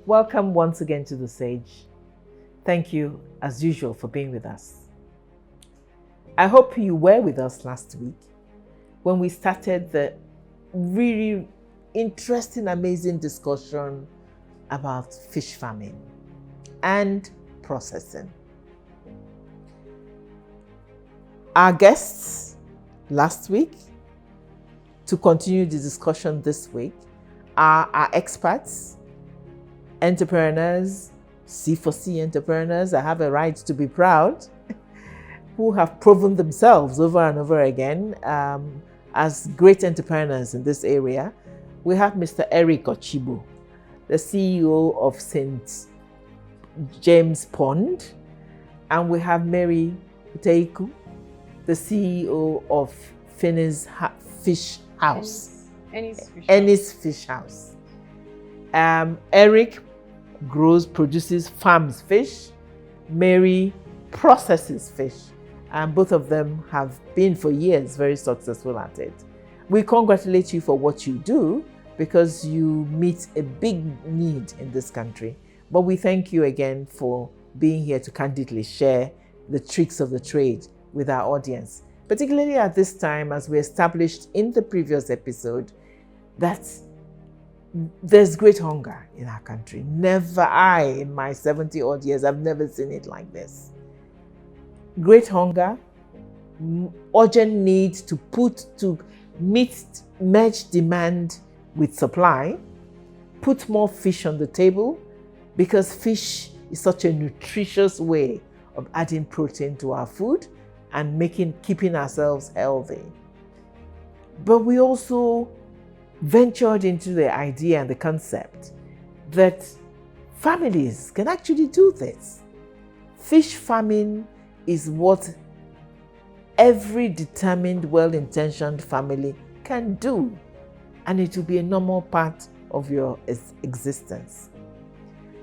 Welcome once again to The Sage. Thank you, as usual, for being with us. I hope you were with us last week when we started the really interesting, amazing discussion about fish farming and processing. Our guests last week, to continue the discussion this week, are our experts, entrepreneurs, C4C entrepreneurs. I have a right to be proud, who have proven themselves over and over again as great entrepreneurs in this area. We have Mr. Eric Ochibo, the CEO of St. James Pond, and we have Mary Uteiku, the CEO of Finney's Fish House. Ennis Fish House. Eric farms fish. Mary processes fish. And both of them have been for years very successful at it. We congratulate you for what you do because you meet a big need in this country. But we thank you again for being here to candidly share the tricks of the trade with our audience, particularly at this time, as we established in the previous episode, that there's great hunger in our country. In my 70 odd years, I've never seen it like this. Great hunger, urgent need to merge demand with supply, put more fish on the table, because fish is such a nutritious way of adding protein to our food and keeping ourselves healthy. But we also ventured into the idea and the concept that families can actually do this. Fish farming is what every determined, well-intentioned family can do, and it will be a normal part of your existence.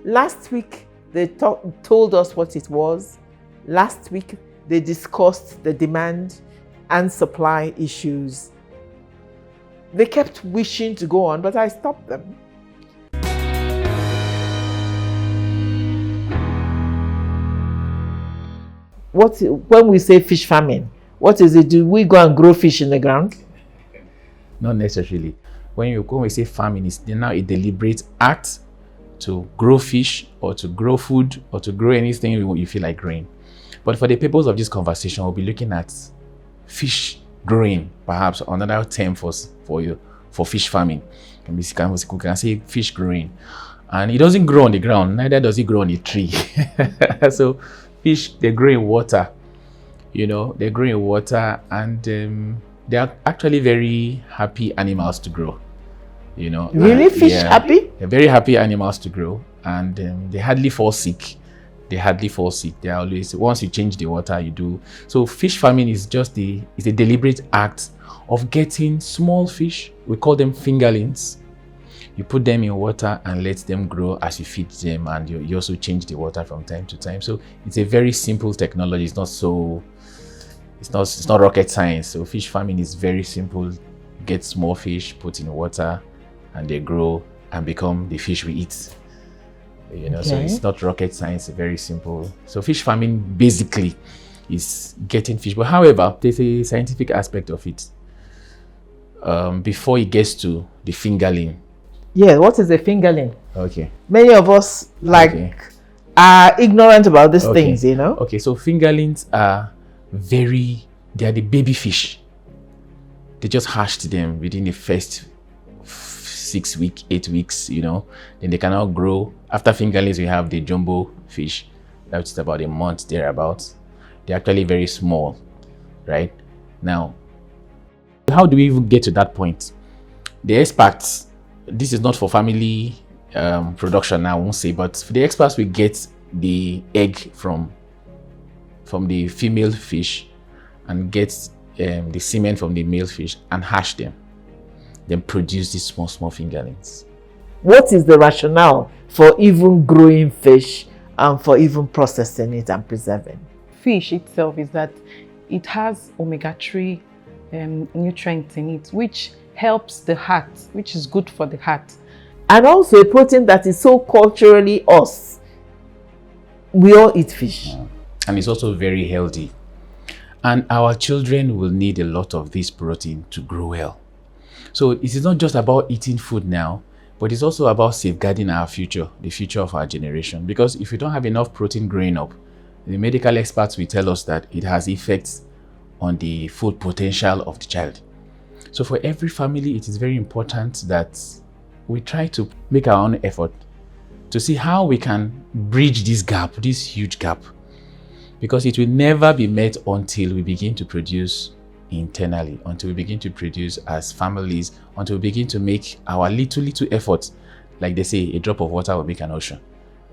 Last week, they told us what it was. Last week, they discussed the demand and supply issues. They kept wishing to go on, but I stopped them. When we say fish farming, what is it? Do we go and grow fish in the ground? Not necessarily. When we say farming, it's now a deliberate act to grow fish or to grow food or to grow anything you feel like growing. But for the purpose of this conversation, we'll be looking at fish growing, perhaps another term for fish farming. We can say fish growing. And it doesn't grow on the ground, neither does it grow on a tree. So fish, they grow in water. They grow in water, and they are actually very happy animals to grow. Really? Fish happy? They're very happy animals to grow, and they hardly fall sick. They are always, once you change the water, you do. So fish farming is a deliberate act of getting small fish. We call them fingerlings. You put them in water and let them grow as you feed them, and you also change the water from time to time. So it's a very simple technology. It's not rocket science. So fish farming is very simple. Get small fish, put in water, and they grow and become the fish we eat. So it's not rocket science, it's very simple. So fish farming basically is getting fish. But however, there's a scientific aspect of it before it gets to the fingerling. Yeah, what is a fingerling? Okay. Many of us are ignorant about these things, Okay, so fingerlings are they are the baby fish. They just hatched them within the first 6 weeks, 8 weeks, then they cannot grow. After fingerlings, we have the jumbo fish, that's about a month thereabouts. They're actually very small, right? Now, how do we even get to that point? The experts, this is not for family production, I won't say, but for the experts, we get the egg from the female fish and get the semen from the male fish and hatch them, then produce these small fingerlings. What is the rationale for even growing fish and for even processing it and preserving? Fish itself is that it has omega-3 nutrients in it, which helps the heart, which is good for the heart. and also a protein that is so culturally us. We all eat fish. And it's also very healthy. And our children will need a lot of this protein to grow well. So it is not just about eating food now, but it's also about safeguarding our future, the future of our generation. Because if you don't have enough protein growing up, the medical experts will tell us that it has effects on the food potential of the child. So for every family, it is very important that we try to make our own effort to see how we can bridge this gap, this huge gap, because it will never be met until we begin to produce internally, until we begin to produce as families, until we begin to make our little efforts. Like they say, a drop of water will make an ocean.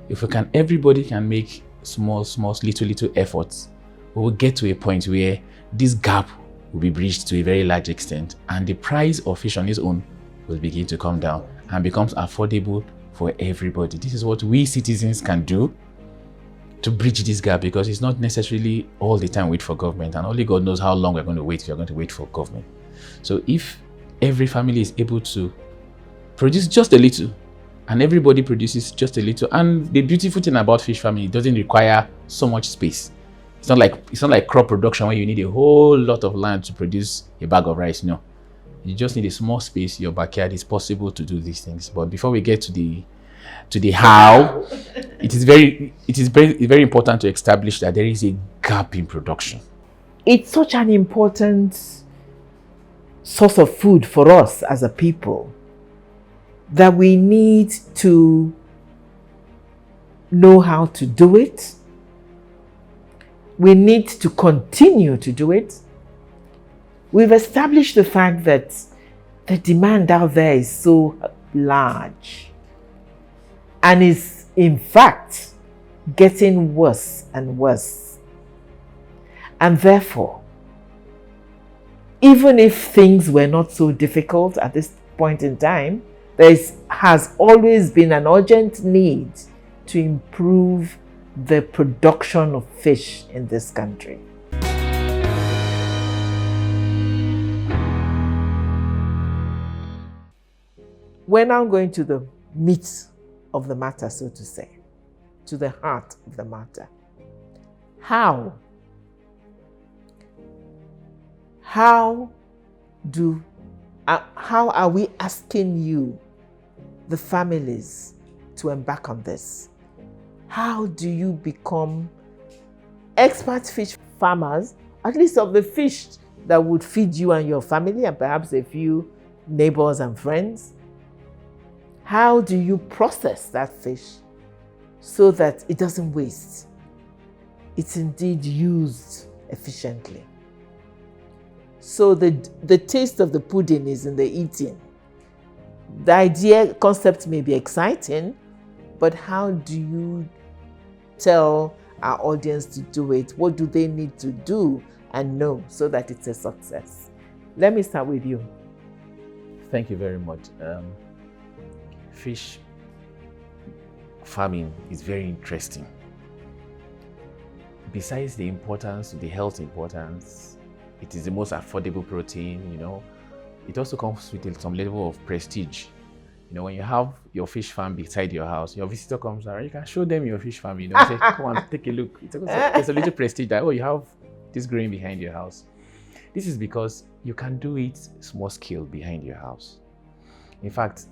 If we can, everybody can make small little efforts, we will get to a point where this gap will be bridged to a very large extent, and the price of fish on its own will begin to come down and becomes affordable for everybody. This is what we citizens can do to bridge this gap, because it's not necessarily all the time wait for government, and only God knows how long we're going to wait if you're going to wait for government. So if every family is able to produce just a little, and everybody produces just a little, and the beautiful thing about fish farming, it doesn't require so much space. It's not like crop production where you need a whole lot of land to produce a bag of rice. No, you just need a small space. Your backyard is possible to do these things. But before we get to the how, it is very important to establish that there is a gap in production. It's such an important source of food for us as a people that we need to know how to do it. We need to continue to do it. We've established the fact that the demand out there is so large and is, in fact, getting worse and worse. And therefore, even if things were not so difficult at this point in time, there has always been an urgent need to improve the production of fish in this country. We're now going to the meat of the matter, so to say, to the heart of the matter. How are we asking you, the families, to embark on this? How do you become expert fish farmers, at least of the fish that would feed you and your family and perhaps a few neighbors and friends? How do you process that fish so that it doesn't waste? It's indeed used efficiently. So the taste of the pudding is in the eating. The concept may be exciting, but how do you tell our audience to do it? What do they need to do and know so that it's a success? Let me start with you. Thank you very much. Fish farming is very interesting. Besides the importance, the health importance, it is the most affordable protein, It also comes with some level of prestige. When you have your fish farm beside your house, your visitor comes around, you can show them your fish farm, say, come on, take a look. There's a little prestige that, you have this growing behind your house. This is because you can do it small scale behind your house. In fact,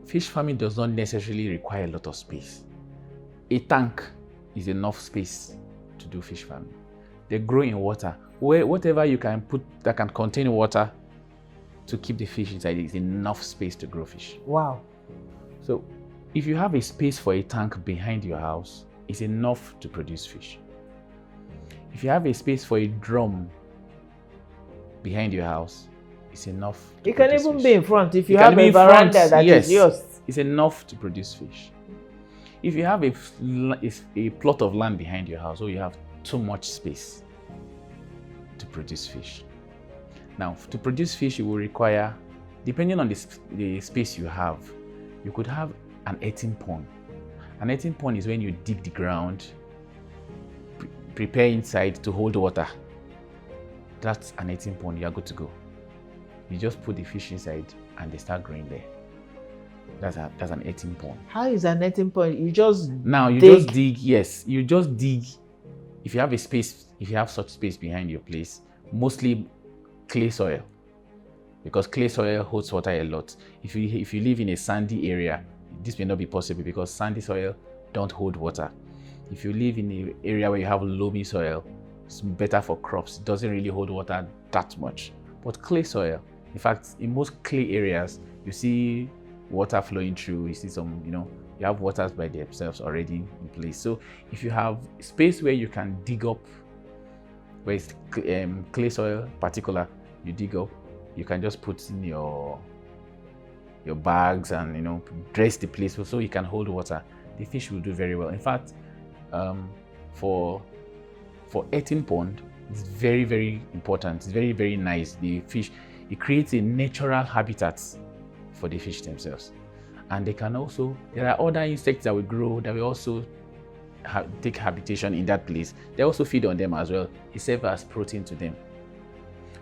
fish farming does not necessarily require a lot of space. A tank is enough space to do fish farming. They grow in water. Whatever you can put that can contain water to keep the fish inside is enough space to grow fish. Wow. So if you have a space for a tank behind your house, it's enough to produce fish. If you have a space for a drum behind your house, it's enough to You can produce even fish. be in front if you It can have be a in front, veranda that yes. is yours. It's enough to produce fish. If you have a plot of land behind your house, or you have too much space to produce fish. Now, to produce fish, you will require, depending on the space you have, you could have an earthen pond. An earthen pond is when you dig the ground, prepare inside to hold water. That's an earthen pond, you are good to go. You just put the fish inside and they start growing there. That's an netting pond. How is a netting pond? You just Now you dig. just dig. Yes, you just dig. If you have a space, if you have such space behind your place, mostly clay soil, because clay soil holds water a lot. If you live in a sandy area, this may not be possible because sandy soil don't hold water. If you live in an area where you have loamy soil, it's better for crops. It doesn't really hold water that much. But clay soil, in fact, in most clay areas, you see water flowing through. You see some, you have waters by themselves already in place. So if you have space where you can dig up, where it's clay soil particular, you dig up, you can just put in your bags and dress the place so you can hold water. The fish will do very well. In fact, for netting pond, it's very, very important. It's very, very nice. The fish, it creates a natural habitat for the fish themselves. And they can also, there are other insects that will grow that will also take habitation in that place. They also feed on them as well. It serves as protein to them.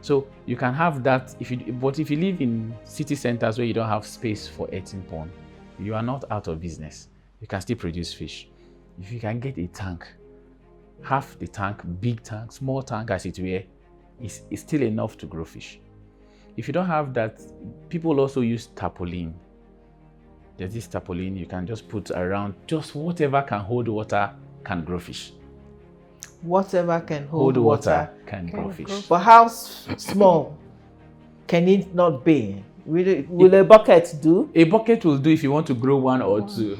So you can have that, but if you live in city centers where you don't have space for netting pond, you are not out of business. You can still produce fish. If you can get a tank, half the tank, big tank, small tank as it were, is still enough to grow fish. If you don't have that, people also use tarpaulin. There's this tarpaulin you can just put around, just whatever can hold water can grow fish. Whatever can hold water can grow fish. But how small can it not be? Will a bucket do? A bucket will do if you want to grow one or two.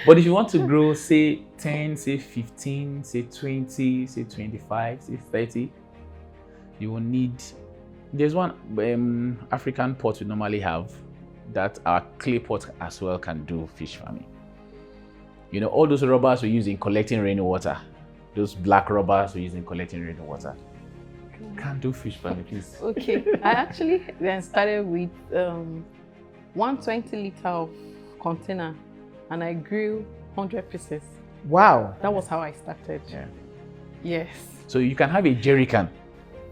But if you want to grow, say 10, say 15, say 20, say 25, say 30, you will need, there's one African pot we normally have that our clay pot as well can do fish farming. All those rubbers we use in collecting rainwater, those black rubbers we use in collecting rainwater, can do fish farming, please. Okay, I actually then started with 120 liter of container, and I grew 100 pieces. Wow. That was how I started. Yeah. Yes. So you can have a jerry can,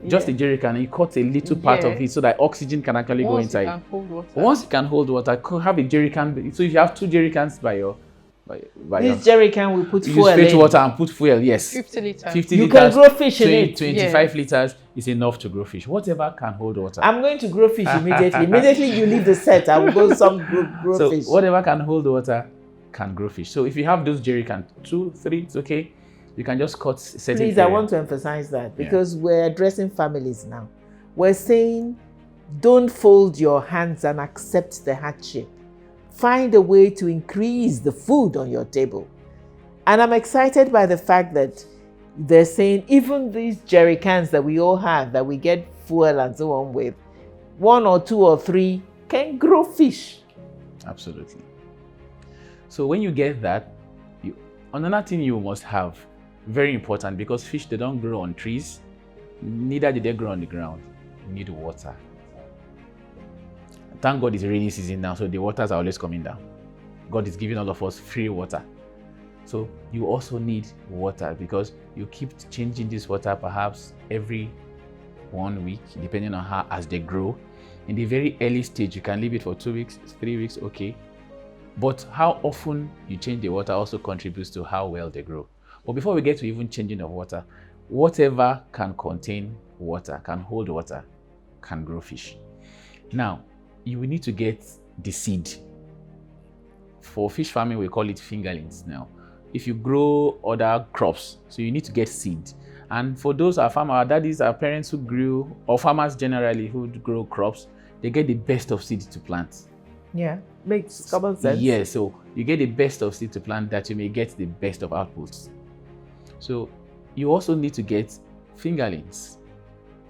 just a jerry can, and you cut a little part of it so that oxygen can actually go inside. Once you can hold water. Once you can hold water, have a jerry can. So if you have 2 jerry cans by your This jerry can we put use fuel fetch in. water and put fuel, yes. 50 liters. 50 You liters, can grow fish in it. 25 liters is enough to grow fish. Whatever can hold water. I'm going to grow fish immediately. Immediately you leave the set, I will go grow So fish. whatever can hold water can grow fish. So if you have those jerry cans, 2, 3, it's okay. You can just cut certain Please, area. I want to emphasize that because we're addressing families now. We're saying, don't fold your hands and accept the hardship. Find a way to increase the food on your table. And I'm excited by the fact that they're saying even these jerry cans that we all have, that we get fuel and so on with, 1 or 2 or 3 can grow fish. Absolutely. So when you get that, another thing you must have, very important, because fish, they don't grow on trees, neither do they grow on the ground. You need water. Thank God it's rainy season now, so the waters are always coming down. God is giving all of us free water. So you also need water because you keep changing this water perhaps every 1 week, depending on how as they grow. In the very early stage, you can leave it for 2 weeks, 3 weeks, okay. But how often you change the water also contributes to how well they grow. But before we get to even changing of water, whatever can contain water, can hold water, can grow fish. Now, you will need to get the seed. For fish farming, we call it fingerlings now. If you grow other crops, so you need to get seed. And for those our farmers, our daddies, our parents who grew, or farmers generally who grow crops, they get the best of seed to plant. Yeah, makes common sense. Yeah, so you get the best of seed to plant that you may get the best of outputs. So you also need to get fingerlings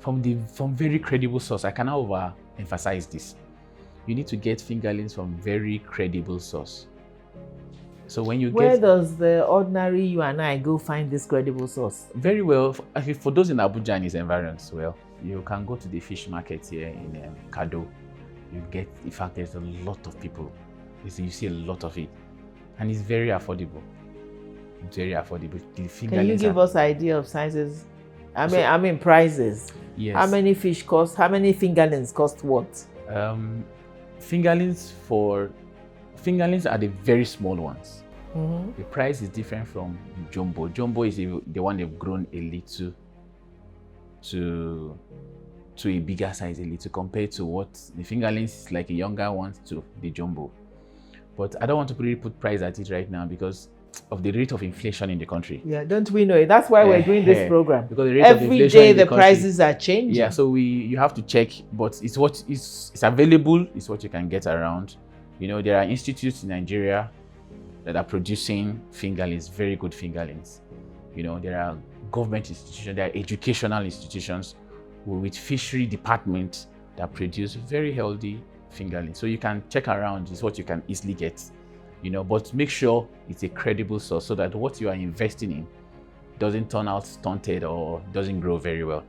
from very credible source. I cannot overemphasize this. You need to get fingerlings from very credible source. So when you Where does the ordinary you and I go find this credible source? Very well, for those in Abuja and its environs, well, you can go to the fish market here in Kado. You get, in fact, there's a lot of people. You see a lot of it. And it's very affordable. Very affordable. Can you give us an idea of sizes? I mean prices. Yes. How many fish cost? How many fingerlings cost what? fingerlings are the very small ones. Mm-hmm. The price is different from jumbo. Jumbo is the one they've grown a little to a bigger size, a little, compared to what the fingerlings is like a younger one to the jumbo. But I don't want to really put price at it right now because of the rate of inflation in the country. Yeah, don't we know it? That's why we're doing this program. Because the rate of every inflation day in the country, prices are changing. Yeah, so you have to check, but it's available. It's what you can get around. You know, there are institutes in Nigeria that are producing fingerlings, very good fingerlings. You know, there are government institutions, there are educational institutions with fishery departments that produce very healthy fingerlings. So you can check around, is what you can easily get. You know, but make sure it's a credible source so that what you are investing in doesn't turn out stunted or doesn't grow very well.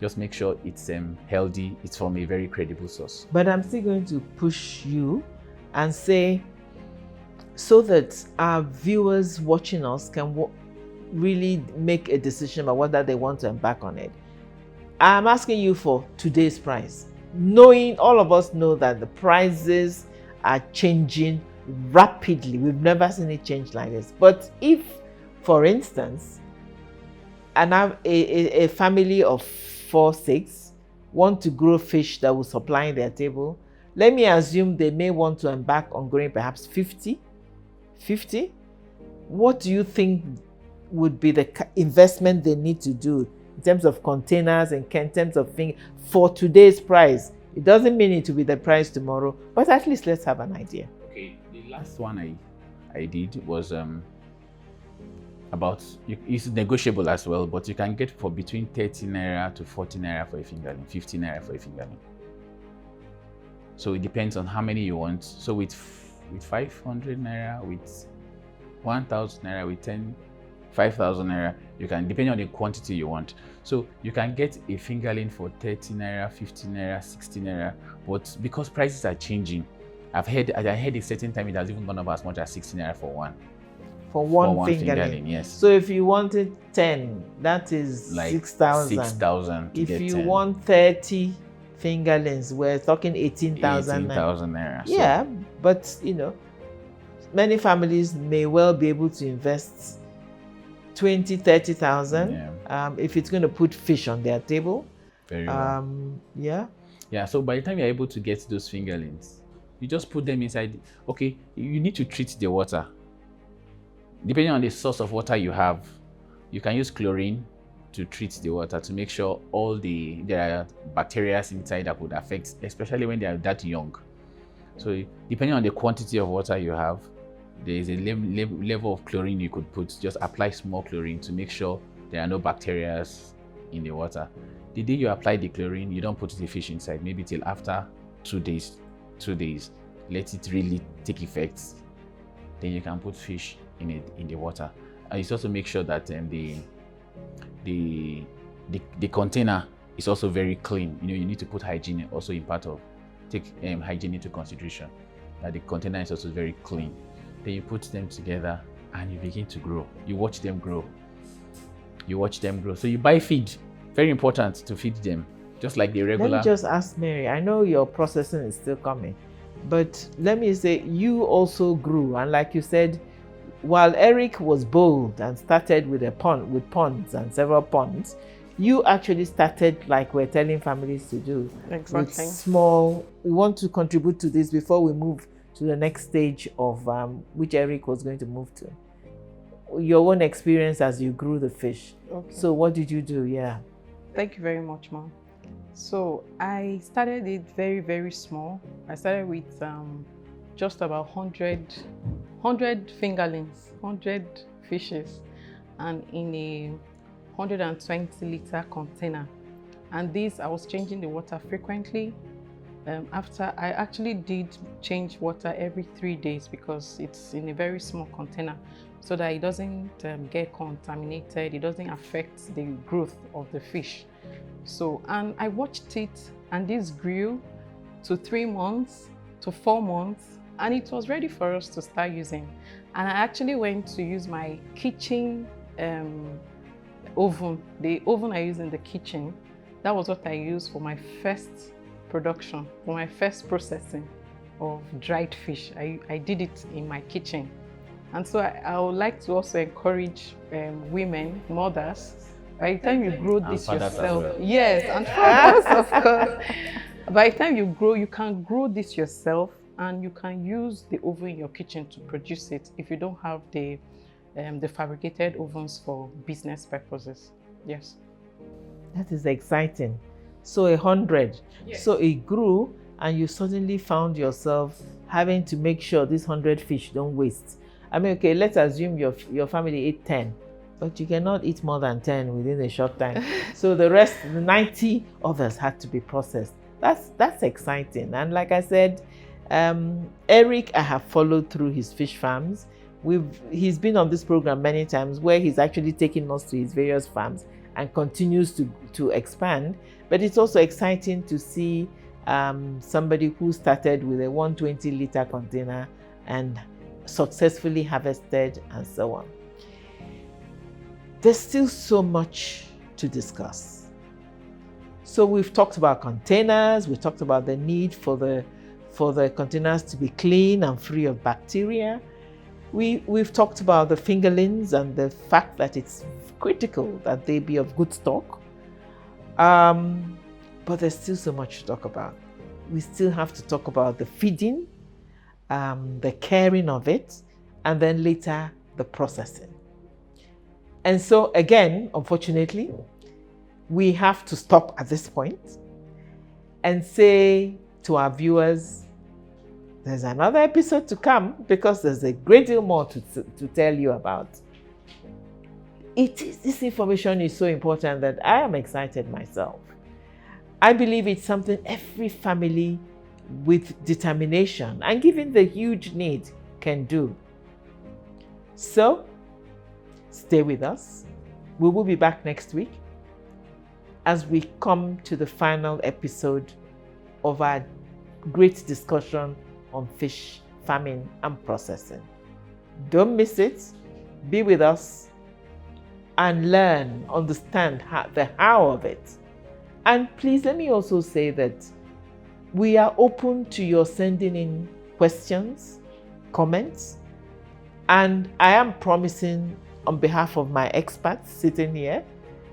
Just make sure it's healthy, it's from a very credible source. But I'm still going to push you and say, so that our viewers watching us can really make a decision about whether they want to embark on it. I'm asking you for today's price, knowing all of us know that the prices are changing rapidly. We've never seen it change like this. But if, for instance, a family of 4-6 want to grow fish that will supply their table, let me assume they may want to embark on growing perhaps 50. What do you think would be the investment they need to do in terms of containers and in terms of things for today's price? It doesn't mean it will be the price tomorrow, but at least let's have an idea. Okay, the last one I did was about, it's negotiable as well, but you can get for between 30 naira to 40 naira for a fingerling, 50 naira for a fingerling. So it depends on how many you want. So with 500 naira, with 1,000 naira, with 5,000 naira, you can, depending on the quantity you want. So you can get a fingerling for 30 naira, 50 naira, 60 naira. But because prices are changing, I heard a certain time it has even gone up as much as 60 naira for one. For one fingerling, yes. So if you wanted 10, that is like 6,000. 6,000. If you want 30 fingerlings, we're talking 18,000. 18,000 naira. Yeah, but you know, many families may well be able to invest 20, 30,000 if it's going to put fish on their table. Very well. Yeah. Yeah. So by the time you're able to get those fingerlings, you just put them inside. Okay, you need to treat the water. Depending on the source of water you have, you can use chlorine to treat the water to make sure there are bacteria inside that would affect, especially when they are that young. So depending on the quantity of water you have, there is a level of chlorine you could put. Just apply small chlorine to make sure there are no bacteria in the water. The day you apply the chlorine, you don't put the fish inside, maybe till after 2 days. Let it really take effect. Then you can put fish in the water. And it's also make sure that the container is also very clean. You know, you need to put hygiene also in part of, take hygiene into consideration, that the container is also very clean. Then you put them together and you begin to grow. You watch them grow. So you buy feed. Very important to feed them, just like the regular. Let me just ask Mary, I know your processing is still coming, but let me say you also grew, and like you said, while Eric was bold and started with ponds and several ponds, you actually started like we're telling families to do. Exactly. With small. We want to contribute to this before we move to the next stage of which Eric was going to move to. Your own experience as you grew the fish. Okay. So what did you do? Yeah. Thank you very much, Mom. So I started it very, very small. I started with just about 100 fingerlings, 100 fishes, and in a 120-liter container. And this, I was changing the water frequently. After I actually did change water every 3 days because it's in a very small container, so that it doesn't get contaminated, it doesn't affect the growth of the fish. So, and I watched it, and this grew to 3 months, to 4 months, and it was ready for us to start using. And I actually went to use my kitchen oven, the oven I use in the kitchen. That was what I used for my first production, for my first processing. of dried fish. I did it in my kitchen. And so I would like to also encourage women, mothers, by the time you grow this yourself, yes, and fathers, of course. By the time you grow, you can grow this yourself, and you can use the oven in your kitchen to produce it if you don't have the fabricated ovens for business purposes. Yes. That is exciting. So 100. Yes. So it grew, and you suddenly found yourself having to make sure these 100 fish don't waste. I mean, okay, let's assume your family ate 10, but you cannot eat more than 10 within a short time. So the rest, the 90 others had to be processed. That's exciting. And like I said, Eric, I have followed through his fish farms. He's been on this program many times where he's actually taking us to his various farms and continues to expand. But it's also exciting to see somebody who started with a 120-liter container and successfully harvested and so on. There's still so much to discuss. So we've talked about containers, we talked about the need for the containers to be clean and free of bacteria. We've talked about the fingerlings and the fact that it's critical that they be of good stock. But there's still so much to talk about. We still have to talk about the feeding, the caring of it, and then later the processing. And so again, unfortunately, we have to stop at this point and say to our viewers, there's another episode to come because there's a great deal more to tell you about. This information is so important that I am excited myself. I believe it's something every family with determination and given the huge need can do. So, stay with us. We will be back next week as we come to the final episode of our great discussion on fish farming and processing. Don't miss it. Be with us and learn, understand the how of it. And please let me also say that we are open to your sending in questions, comments, and I am promising on behalf of my experts sitting here,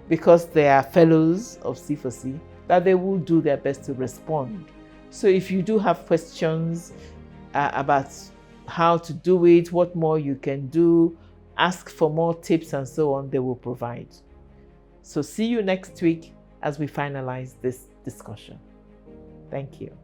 because they are fellows of C4C, that they will do their best to respond. So if you do have questions about how to do it, what more you can do, ask for more tips and so on, they will provide. So see you next week as we finalize this discussion. Thank you.